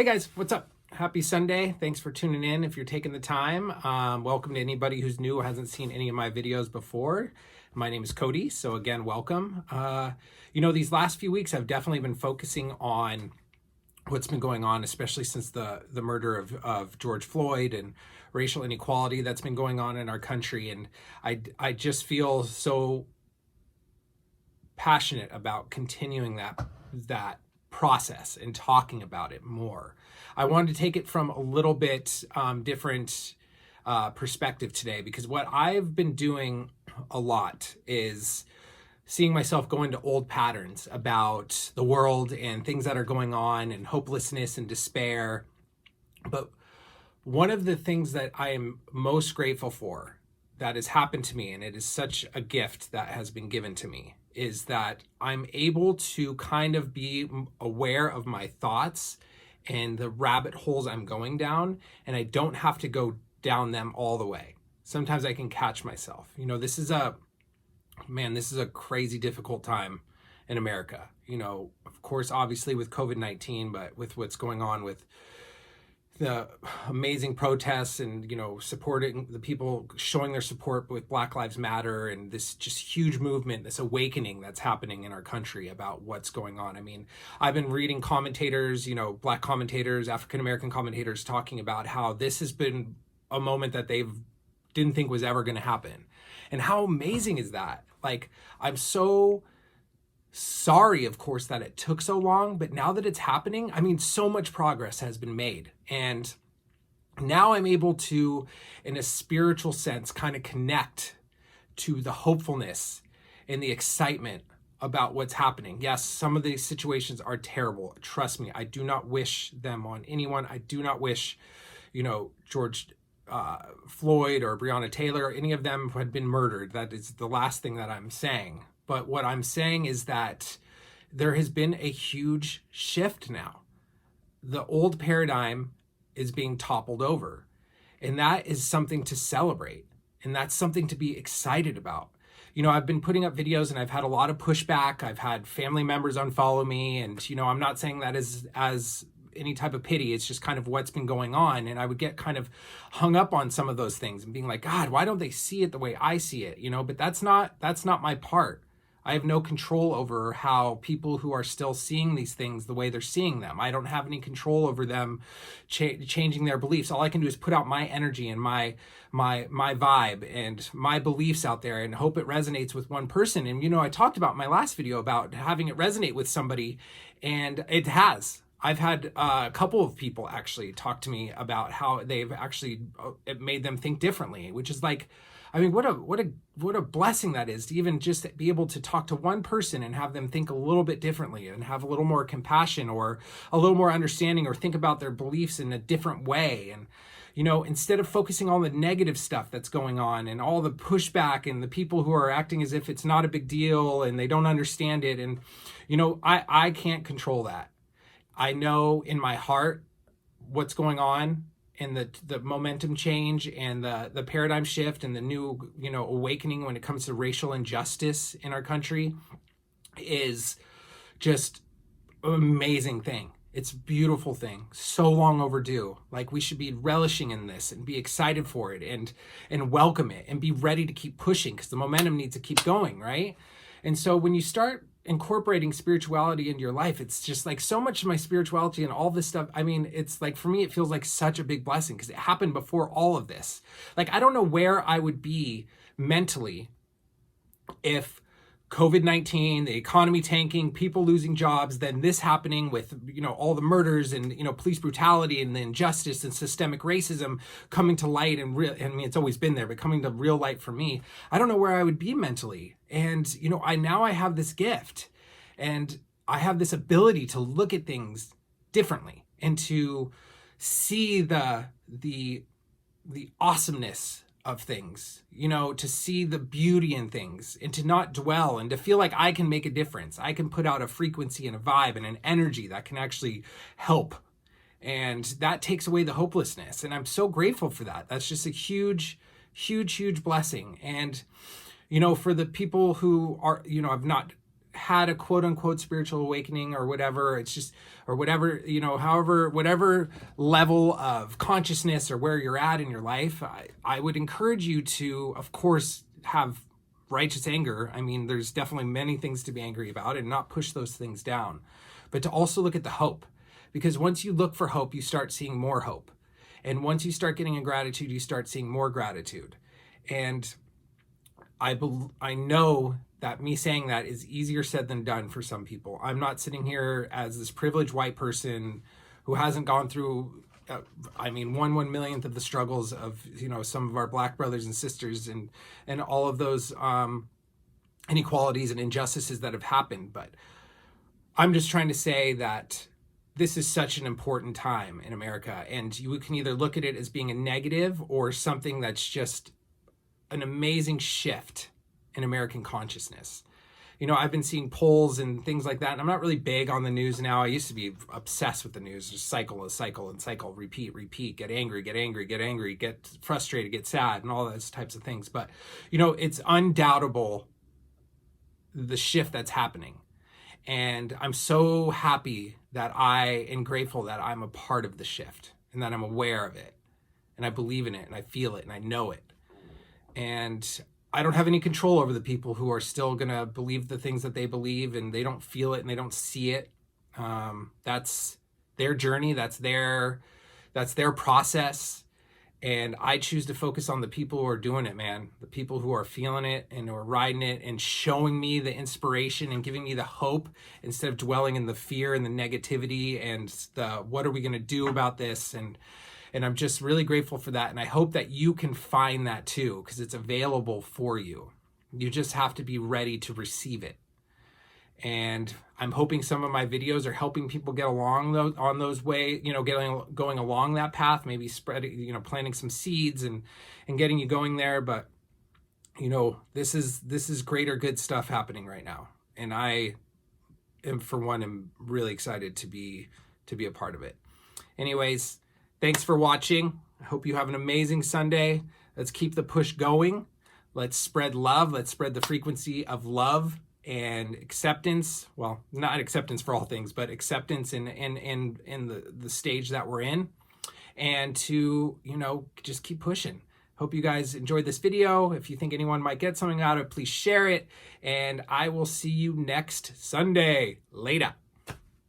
Hey guys, what's up? Happy Sunday. Thanks for tuning in. If you're taking the time, welcome to anybody who's new, hasn't seen any of my videos before. My name is Cody, so again, welcome. These last few weeks I've definitely been focusing on what's been going on, especially since the murder of George Floyd and racial inequality that's been going on in our country. And I just feel so passionate about continuing that process and talking about it more. I wanted to take it from a little bit different perspective today, because what I've been doing a lot is seeing myself go into old patterns about the world and things that are going on and hopelessness and despair. But one of the things that I am most grateful for that has happened to me, and it is such a gift that has been given to me, is that I'm able to kind of be aware of my thoughts and the rabbit holes I'm going down, and I don't have to go down them all the way. Sometimes I can catch myself. This is a crazy difficult time in America. Of course, obviously with COVID-19, but with what's going on with the amazing protests and, supporting the people, showing their support with Black Lives Matter, and this just huge movement, this awakening that's happening in our country about what's going on. I mean, I've been reading commentators, Black commentators, African-American commentators talking about how this has been a moment that they didn't think was ever going to happen. And how amazing is that? Like, I'm so sorry, of course, that it took so long, but now that it's happening, I mean, so much progress has been made. And now I'm able to, in a spiritual sense, kind of connect to the hopefulness and the excitement about what's happening. Yes, some of these situations are terrible. Trust me, I do not wish them on anyone. I do not wish, George Floyd or Breonna Taylor, or any of them who had been murdered. That is the last thing that I'm saying. But what I'm saying is that there has been a huge shift now. The old paradigm is being toppled over. And that is something to celebrate. And that's something to be excited about. I've been putting up videos and I've had a lot of pushback. I've had family members unfollow me. And, I'm not saying that as any type of pity. It's just kind of what's been going on. And I would get kind of hung up on some of those things and being like, God, why don't they see it the way I see it? But that's not my part. I have no control over how people who are still seeing these things the way they're seeing them. I don't have any control over them changing their beliefs. All I can do is put out my energy and my vibe and my beliefs out there and hope it resonates with one person. And, I talked about in my last video about having it resonate with somebody, and it has. I've had a couple of people actually talk to me about how they've actually, it made them think differently, which is like, I mean, what a blessing that is to even just be able to talk to one person and have them think a little bit differently and have a little more compassion or a little more understanding, or think about their beliefs in a different way. And, instead of focusing on the negative stuff that's going on and all the pushback and the people who are acting as if it's not a big deal and they don't understand it. And, I can't control that. I know in my heart what's going on, and the momentum change and the paradigm shift and the new, awakening when it comes to racial injustice in our country is just an amazing thing. It's a beautiful thing. So long overdue. Like, we should be relishing in this and be excited for it and welcome it and be ready to keep pushing, because the momentum needs to keep going, right? And so when you start incorporating spirituality into your life, it's just like so much of my spirituality and all this stuff. I mean, it's like, for me, it feels like such a big blessing because it happened before all of this. Like, I don't know where I would be mentally if COVID-19, the economy tanking, people losing jobs, then this happening with, all the murders and, police brutality and the injustice and systemic racism coming to light and it's always been there, but coming to real light for me. I don't know where I would be mentally. And, I have this gift, and I have this ability to look at things differently and to see the awesomeness of things, to see the beauty in things and to not dwell, and to feel like I can make a difference. I can put out a frequency and a vibe and an energy that can actually help. And that takes away the hopelessness. And I'm so grateful for that. That's just a huge, huge, huge blessing. And, for the people who are, have not had a quote unquote spiritual awakening or whatever, it's just, or whatever, however, whatever level of consciousness or where you're at in your life, I would encourage you to, of course, have righteous anger. I mean, there's definitely many things to be angry about and not push those things down, but to also look at the hope, because once you look for hope, you start seeing more hope. And once you start getting in gratitude, you start seeing more gratitude. And I know that me saying that is easier said than done for some people. I'm not sitting here as this privileged white person who hasn't gone through, 1/1,000,000th of the struggles of, some of our Black brothers and sisters and all of those inequalities and injustices that have happened. But I'm just trying to say that this is such an important time in America, and you can either look at it as being a negative or something that's just an amazing shift in American consciousness. I've been seeing polls and things like that, and I'm not really big on the news now. I used to be obsessed with the news, just cycle, repeat, get angry, get frustrated, get sad, and all those types of things. But, it's undoubtable the shift that's happening. And I'm so happy and grateful that I'm a part of the shift and that I'm aware of it and I believe in it and I feel it and I know it. And I don't have any control over the people who are still going to believe the things that they believe and they don't feel it and they don't see it. That's their journey. That's their process. And I choose to focus on the people who are doing it, man. The people who are feeling it and who are riding it and showing me the inspiration and giving me the hope instead of dwelling in the fear and the negativity and the what are we going to do about this. And I'm just really grateful for that. And I hope that you can find that too, because it's available for you. You just have to be ready to receive it. And I'm hoping some of my videos are helping people get along on those ways, going along that path, maybe spreading, planting some seeds and getting you going there. But, this is greater good stuff happening right now. And I am really excited to be a part of it. Anyways, thanks for watching. I hope you have an amazing Sunday. Let's keep the push going. Let's spread love. Let's spread the frequency of love and acceptance. Well, not acceptance for all things, but acceptance in the stage that we're in, and to, just keep pushing. Hope you guys enjoyed this video. If you think anyone might get something out of it, please share it. And I will see you next Sunday. Later.